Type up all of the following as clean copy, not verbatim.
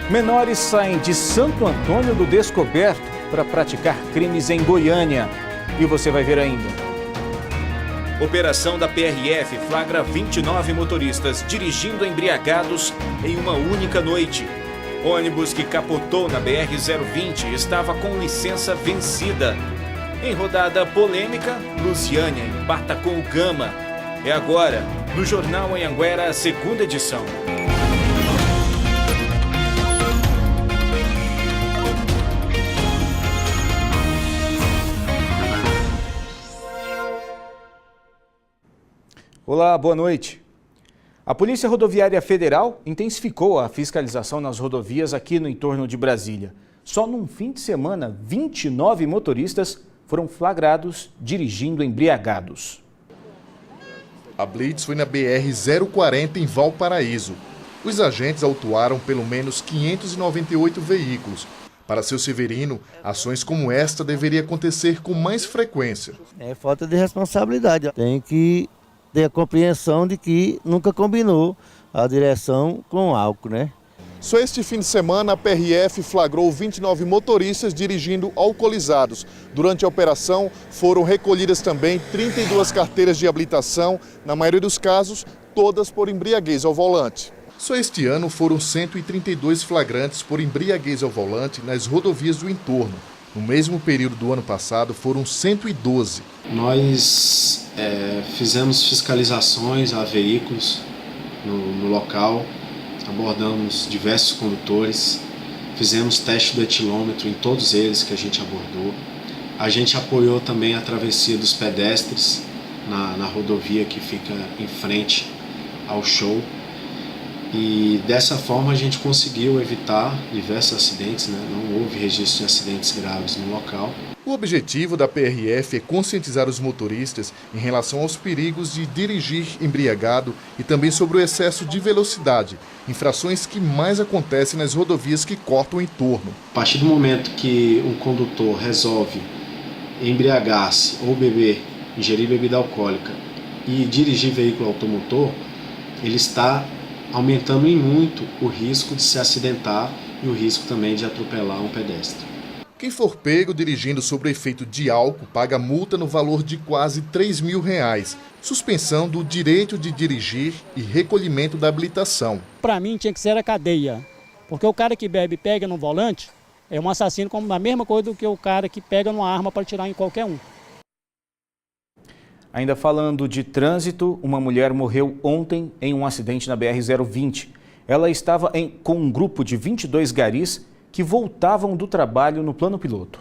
Menores saem de Santo Antônio do Descoberto para praticar crimes em Goiânia. E você vai ver ainda. Operação da PRF flagra 29 motoristas dirigindo embriagados em uma única noite. Ônibus que capotou na BR-020 estava com licença vencida. Em rodada polêmica, Lusiânia empata com o Gama. É agora, no Jornal Anhanguera, segunda edição. Olá, boa noite. A Polícia Rodoviária Federal intensificou a fiscalização nas rodovias aqui no entorno de Brasília. Só num fim de semana, 29 motoristas foram flagrados dirigindo embriagados. A blitz foi na BR-040 em Valparaíso. Os agentes autuaram pelo menos 598 veículos. Para seu Severino, ações como esta deveriam acontecer com mais frequência. É falta de responsabilidade. Tem que ter a compreensão de que nunca combinou a direção com álcool, né? Só este fim de semana, a PRF flagrou 29 motoristas dirigindo alcoolizados. Durante a operação, foram recolhidas também 32 carteiras de habilitação, na maioria dos casos, todas por embriaguez ao volante. Só este ano foram 132 flagrantes por embriaguez ao volante nas rodovias do entorno. No mesmo período do ano passado, foram 112. Nós fizemos fiscalizações a veículos no local, abordamos diversos condutores, fizemos teste do etilômetro em todos eles que a gente abordou. A gente apoiou também a travessia dos pedestres na rodovia que fica em frente ao show. E dessa forma a gente conseguiu evitar diversos acidentes, né? Não houve registro de acidentes graves no local. O objetivo da PRF é conscientizar os motoristas em relação aos perigos de dirigir embriagado e também sobre o excesso de velocidade, infrações que mais acontecem nas rodovias que cortam o entorno. A partir do momento que um condutor resolve embriagar-se ou ingerir bebida alcoólica e dirigir veículo automotor, ele está aumentando em muito o risco de se acidentar e o risco também de atropelar um pedestre. Quem for pego dirigindo sob o efeito de álcool paga multa no valor de quase R$3.000, suspensão do direito de dirigir e recolhimento da habilitação. Para mim tinha que ser a cadeia, porque o cara que bebe e pega no volante é um assassino como a mesma coisa do que o cara que pega numa arma para atirar em qualquer um. Ainda falando de trânsito, uma mulher morreu ontem em um acidente na BR-020. Ela estava com um grupo de 22 garis que voltavam do trabalho no plano piloto.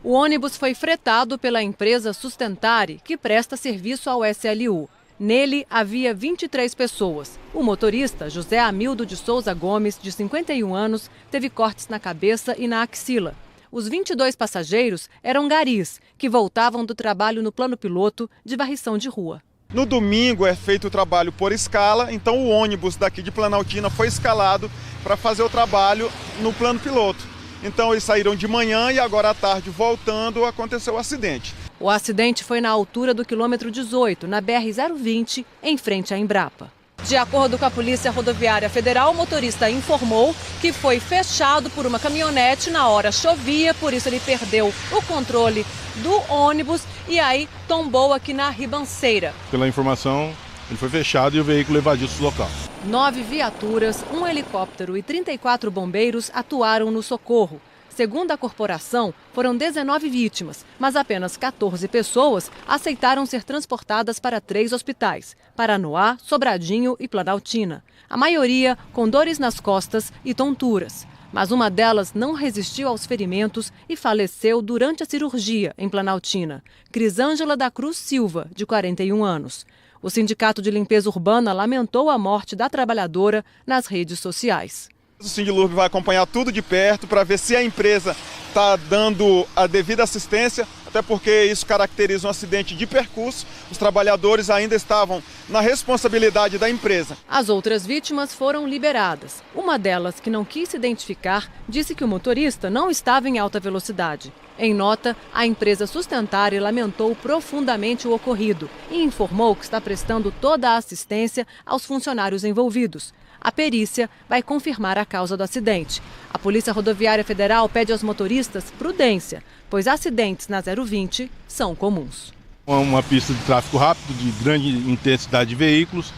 O ônibus foi fretado pela empresa Sustentare, que presta serviço ao SLU. Nele havia 23 pessoas. O motorista, José Hamildo de Souza Gomes, de 51 anos, teve cortes na cabeça e na axila. Os 22 passageiros eram garis, que voltavam do trabalho no plano piloto de varrição de rua. No domingo é feito o trabalho por escala, então o ônibus daqui de Planaltina foi escalado para fazer o trabalho no plano piloto. Então eles saíram de manhã e agora à tarde, voltando, aconteceu o acidente. O acidente foi na altura do quilômetro 18, na BR-020, em frente à Embrapa. De acordo com a Polícia Rodoviária Federal, o motorista informou que foi fechado por uma caminhonete na hora chovia, por isso ele perdeu o controle do ônibus e aí tombou aqui na ribanceira. Pela informação, ele foi fechado e o veículo evadiu-se do local. 9 viaturas, um helicóptero e 34 bombeiros atuaram no socorro. Segundo a corporação, foram 19 vítimas, mas apenas 14 pessoas aceitaram ser transportadas para 3 hospitais: Paranoá, Sobradinho e Planaltina. A maioria com dores nas costas e tonturas. Mas uma delas não resistiu aos ferimentos e faleceu durante a cirurgia em Planaltina. Crisângela da Cruz Silva, de 41 anos. O Sindicato de Limpeza Urbana lamentou a morte da trabalhadora nas redes sociais. O Sindilurb vai acompanhar tudo de perto para ver se a empresa está dando a devida assistência, até porque isso caracteriza um acidente de percurso. Os trabalhadores ainda estavam na responsabilidade da empresa. As outras vítimas foram liberadas. Uma delas, que não quis se identificar, disse que o motorista não estava em alta velocidade. Em nota, a empresa Sustentare lamentou profundamente o ocorrido e informou que está prestando toda a assistência aos funcionários envolvidos. A perícia vai confirmar a causa do acidente. A Polícia Rodoviária Federal pede aos motoristas prudência, pois acidentes na 020 são comuns. Uma pista de tráfego rápido, de grande intensidade de veículos,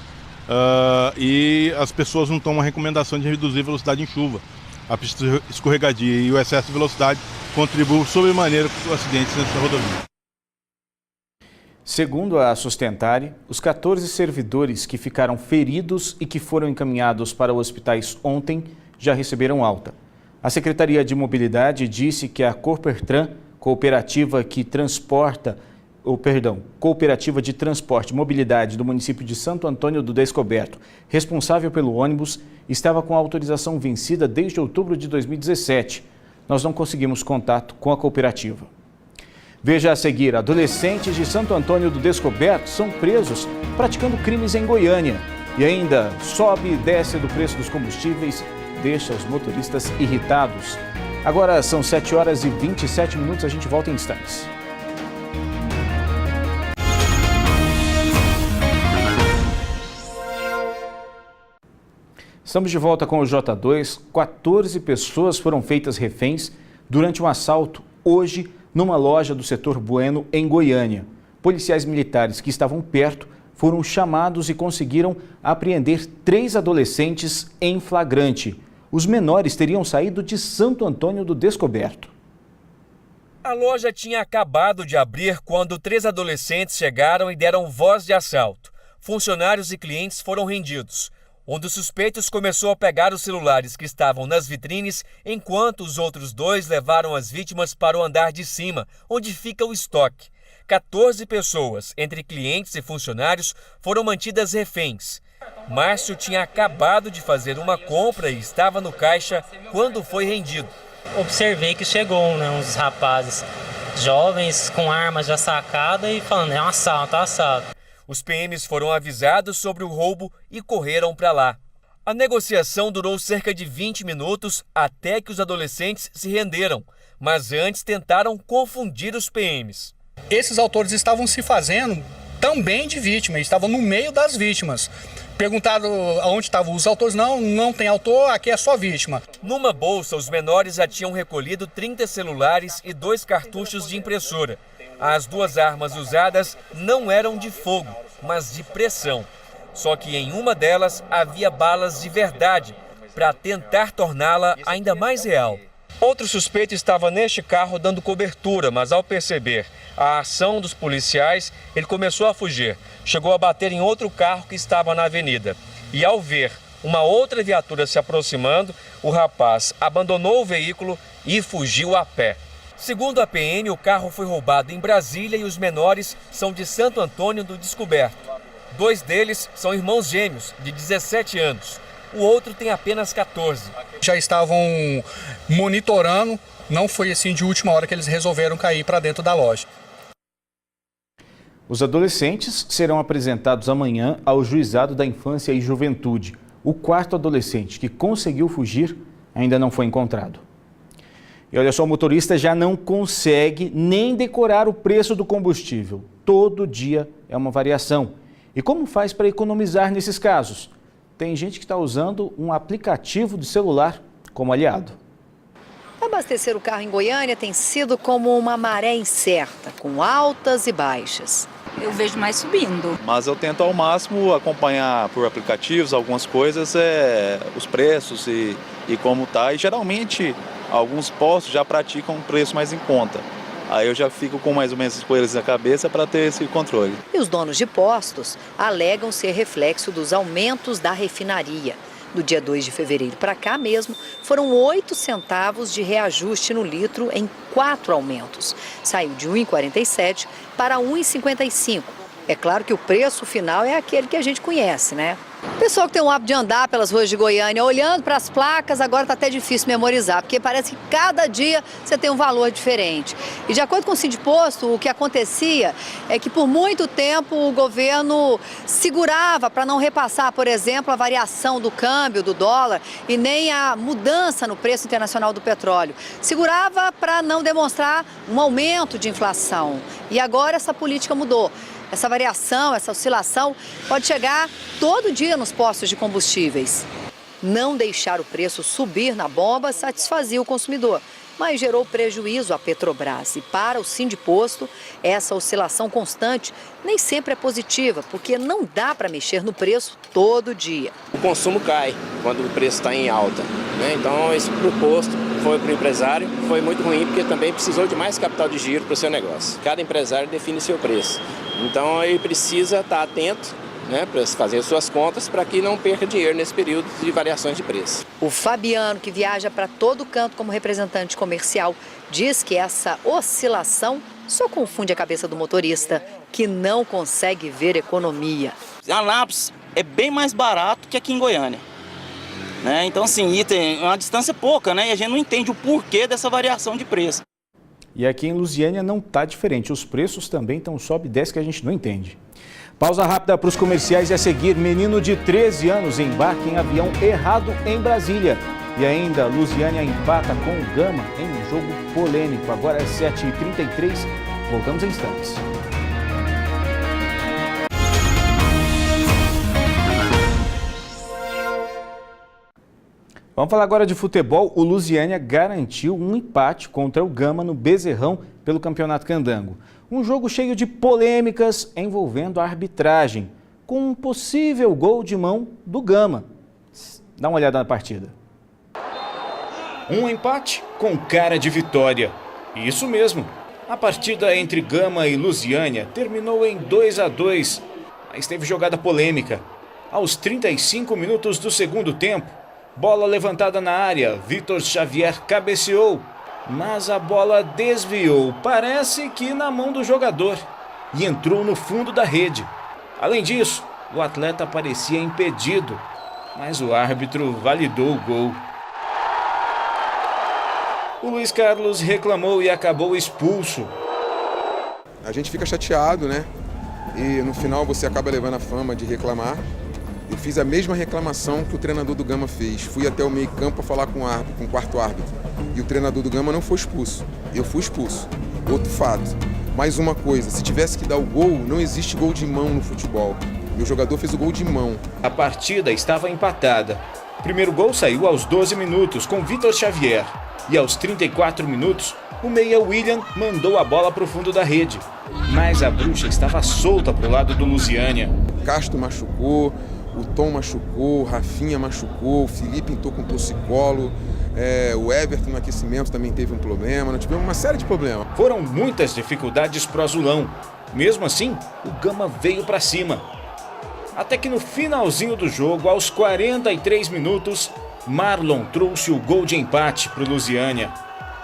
e as pessoas não tomam a recomendação de reduzir a velocidade em chuva. A pista escorregadia e o excesso de velocidade contribuem sobremaneira com os acidentes nessa rodovia. Segundo a Sustentare, os 14 servidores que ficaram feridos e que foram encaminhados para os ontem já receberam alta. A Secretaria de Mobilidade disse que a Corpertran, cooperativa de Transporte e Mobilidade do município de Santo Antônio do Descoberto, responsável pelo ônibus, estava com a autorização vencida desde outubro de 2017. Nós não conseguimos contato com a cooperativa. Veja a seguir, adolescentes de Santo Antônio do Descoberto são presos praticando crimes em Goiânia. E ainda sobe e desce do preço dos combustíveis, deixa os motoristas irritados. Agora são 7 horas e 27 minutos, a gente volta em instantes. Estamos de volta com o J2. 14 pessoas foram feitas reféns durante um assalto hoje numa loja do setor Bueno, em Goiânia. Policiais militares que estavam perto foram chamados e conseguiram apreender 3 adolescentes em flagrante. Os menores teriam saído de Santo Antônio do Descoberto. A loja tinha acabado de abrir quando 3 adolescentes chegaram e deram voz de assalto. Funcionários e clientes foram rendidos. Um dos suspeitos começou a pegar os celulares que estavam nas vitrines, enquanto os outros 2 levaram as vítimas para o andar de cima, onde fica o estoque. 14 pessoas, entre clientes e funcionários, foram mantidas reféns. Márcio tinha acabado de fazer uma compra e estava no caixa quando foi rendido. Observei que chegou uns rapazes jovens com armas já sacadas e falando, é um assalto, Os PMs foram avisados sobre o roubo e correram para lá. A negociação durou cerca de 20 minutos até que os adolescentes se renderam, mas antes tentaram confundir os PMs. Esses autores estavam se fazendo também de vítima, estavam no meio das vítimas. Perguntaram aonde estavam os autores, não tem autor, aqui é só vítima. Numa bolsa, os menores já tinham recolhido 30 celulares e 2 cartuchos de impressora. As 2 armas usadas não eram de fogo, mas de pressão. Só que em uma delas havia balas de verdade, para tentar torná-la ainda mais real. Outro suspeito estava neste carro dando cobertura, mas ao perceber a ação dos policiais, ele começou a fugir. Chegou a bater em outro carro que estava na avenida. E ao ver uma outra viatura se aproximando, o rapaz abandonou o veículo e fugiu a pé. Segundo a PM, o carro foi roubado em Brasília e os menores são de Santo Antônio do Descoberto. 2 deles são irmãos gêmeos, de 17 anos. O outro tem apenas 14. Já estavam monitorando, não foi assim de última hora que eles resolveram cair para dentro da loja. Os adolescentes serão apresentados amanhã ao Juizado da Infância e Juventude. O 4º adolescente que conseguiu fugir ainda não foi encontrado. E olha só, o motorista já não consegue nem decorar o preço do combustível. Todo dia é uma variação. E como faz para economizar nesses casos? Tem gente que está usando um aplicativo de celular como aliado. Abastecer o carro em Goiânia tem sido como uma maré incerta, com altas e baixas. Eu vejo mais subindo. Mas eu tento ao máximo acompanhar por aplicativos algumas coisas, os preços e como tá. E geralmente alguns postos já praticam um preço mais em conta. Aí eu já fico com mais ou menos as coisas na cabeça para ter esse controle. E os donos de postos alegam ser reflexo dos aumentos da refinaria. Do dia 2 de fevereiro para cá mesmo, foram 8 centavos de reajuste no litro em 4 aumentos. Saiu de 1,47 para 1,55. É claro que o preço final é aquele que a gente conhece, né? O pessoal que tem o hábito de andar pelas ruas de Goiânia, olhando para as placas, agora está até difícil memorizar, porque parece que cada dia você tem um valor diferente. E de acordo com o Sindiposto, o que acontecia é que por muito tempo o governo segurava para não repassar, por exemplo, a variação do câmbio do dólar e nem a mudança no preço internacional do petróleo. Segurava para não demonstrar um aumento de inflação. E agora essa política mudou. Essa variação, essa oscilação pode chegar todo dia nos postos de combustíveis. Não deixar o preço subir na bomba satisfazia o consumidor, mas gerou prejuízo à Petrobras. E para o Sindiposto, essa oscilação constante nem sempre é positiva, porque não dá para mexer no preço todo dia. O consumo cai quando o preço está em alta, né? Então isso para o posto, foi para o empresário, foi muito ruim, porque também precisou de mais capital de giro para o seu negócio. Cada empresário define seu preço. Então ele precisa estar atento, né, para fazer suas contas, para que não perca dinheiro nesse período de variações de preço. O Fabiano, que viaja para todo canto como representante comercial, diz que essa oscilação só confunde a cabeça do motorista, que não consegue ver economia. Anápolis é bem mais barato que aqui em Goiânia, né? Então, assim, tem uma distância pouca, né? E a gente não entende o porquê dessa variação de preço. E aqui em Lusiânia não está diferente. Os preços também estão sobe e desce que a gente não entende. Pausa rápida para os comerciais e a seguir. Menino de 13 anos embarca em avião errado em Brasília. E ainda, Lusiânia empata com o Gama em um jogo polêmico. Agora é 7h33. Voltamos em instantes. Vamos falar agora de futebol. O Lusiânia garantiu um empate contra o Gama no Bezerrão pelo Campeonato Candango. Um jogo cheio de polêmicas envolvendo a arbitragem, com um possível gol de mão do Gama. Dá uma olhada na partida. Um empate com cara de vitória. Isso mesmo. A partida entre Gama e Lusiânia terminou em 2-2, mas teve jogada polêmica. Aos 35 minutos do segundo tempo, bola levantada na área, Vitor Xavier cabeceou, mas a bola desviou, parece que na mão do jogador, e entrou no fundo da rede. Além disso, o atleta parecia impedido, mas o árbitro validou o gol. O Luiz Carlos reclamou e acabou expulso. A gente fica chateado, né? E no final você acaba levando a fama de reclamar. Eu fiz a mesma reclamação que o treinador do Gama fez. Fui até o meio-campo para falar com o quarto árbitro. E o treinador do Gama não foi expulso. Eu fui expulso. Outro fato. Mais uma coisa, se tivesse que dar o gol, não existe gol de mão no futebol. Meu jogador fez o gol de mão. A partida estava empatada. O primeiro gol saiu aos 12 minutos com Vitor Xavier. E aos 34 minutos, o meia William mandou a bola para o fundo da rede. Mas a bruxa estava solta para o lado do Lusiânia. Castro machucou. O Tom machucou, o Rafinha machucou, o Felipe entrou com torcicolo, o Everton no aquecimento também teve um problema, nós tivemos uma série de problemas. Foram muitas dificuldades pro Azulão. Mesmo assim, o Gama veio para cima. Até que no finalzinho do jogo, aos 43 minutos, Marlon trouxe o gol de empate pro Lusiânia.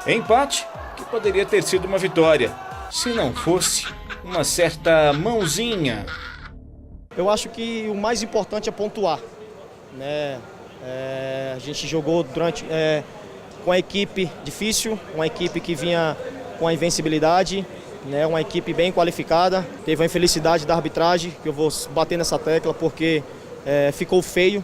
Empate que poderia ter sido uma vitória, se não fosse uma certa mãozinha. Eu acho que o mais importante é pontuar, né? A gente jogou com a equipe difícil, uma equipe que vinha com a invencibilidade, né? Uma equipe bem qualificada. Teve a infelicidade da arbitragem, que eu vou bater nessa tecla porque ficou feio.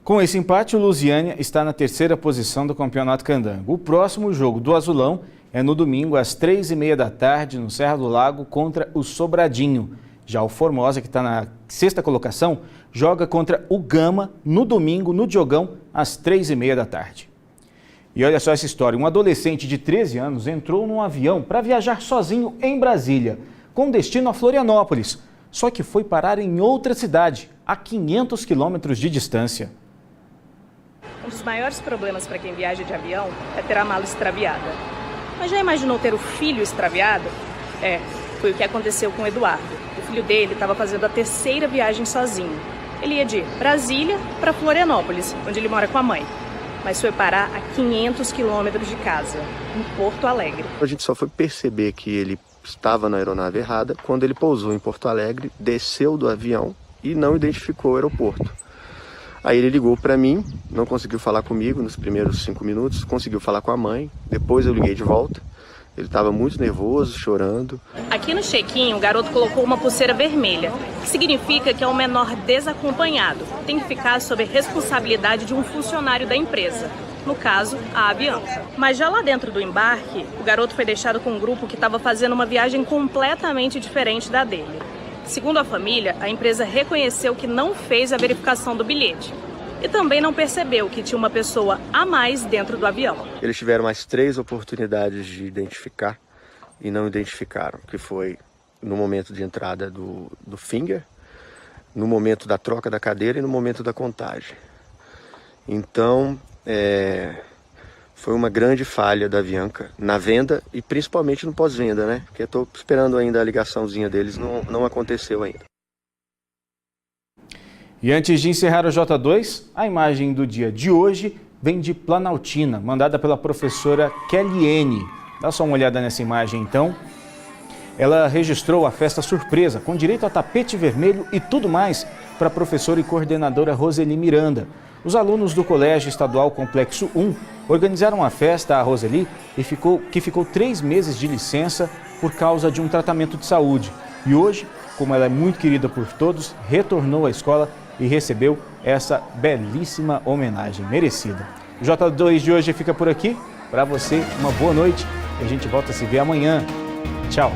Com esse empate, o Lusiânia está na terceira posição do Campeonato Candango. O próximo jogo do Azulão é no domingo, às 3h30 da tarde, no Serra do Lago, contra o Sobradinho. Já o Formosa, que está na sexta colocação, joga contra o Gama no domingo, no Diogão, às 3h30 da tarde. E olha só essa história. Um adolescente de 13 anos entrou num avião para viajar sozinho em Brasília, com destino a Florianópolis. Só que foi parar em outra cidade, a 500 quilômetros de distância. Um dos maiores problemas para quem viaja de avião é ter a mala extraviada. Mas já imaginou ter o filho extraviado? Foi o que aconteceu com o Eduardo. O filho dele estava fazendo a terceira viagem sozinho. Ele ia de Brasília para Florianópolis, onde ele mora com a mãe. Mas foi parar a 500 quilômetros de casa, em Porto Alegre. A gente só foi perceber que ele estava na aeronave errada quando ele pousou em Porto Alegre, desceu do avião e não identificou o aeroporto. Aí ele ligou para mim, não conseguiu falar comigo nos primeiros 5 minutos, conseguiu falar com a mãe, depois eu liguei de volta. Ele estava muito nervoso, chorando. Aqui no check-in, o garoto colocou uma pulseira vermelha, que significa que é um menor desacompanhado. Tem que ficar sob a responsabilidade de um funcionário da empresa, no caso, a Avianca. Mas já lá dentro do embarque, o garoto foi deixado com um grupo que estava fazendo uma viagem completamente diferente da dele. Segundo a família, a empresa reconheceu que não fez a verificação do bilhete e também não percebeu que tinha uma pessoa a mais dentro do avião. Eles tiveram mais 3 oportunidades de identificar e não identificaram, que foi no momento de entrada do finger, no momento da troca da cadeira e no momento da contagem. Então, foi uma grande falha da Avianca na venda e principalmente no pós-venda, né? Porque eu estou esperando ainda a ligaçãozinha deles, não aconteceu ainda. E antes de encerrar o J2, a imagem do dia de hoje vem de Planaltina, mandada pela professora Kelliene. Dá só uma olhada nessa imagem então. Ela registrou a festa surpresa, com direito a tapete vermelho e tudo mais, para a professora e coordenadora Roseli Miranda. Os alunos do Colégio Estadual Complexo 1 organizaram a festa a Roseli, que ficou 3 meses de licença por causa de um tratamento de saúde. E hoje, como ela é muito querida por todos, retornou à escola e recebeu essa belíssima homenagem merecida. O J2 de hoje fica por aqui. Para você, uma boa noite e a gente volta a se ver amanhã. Tchau!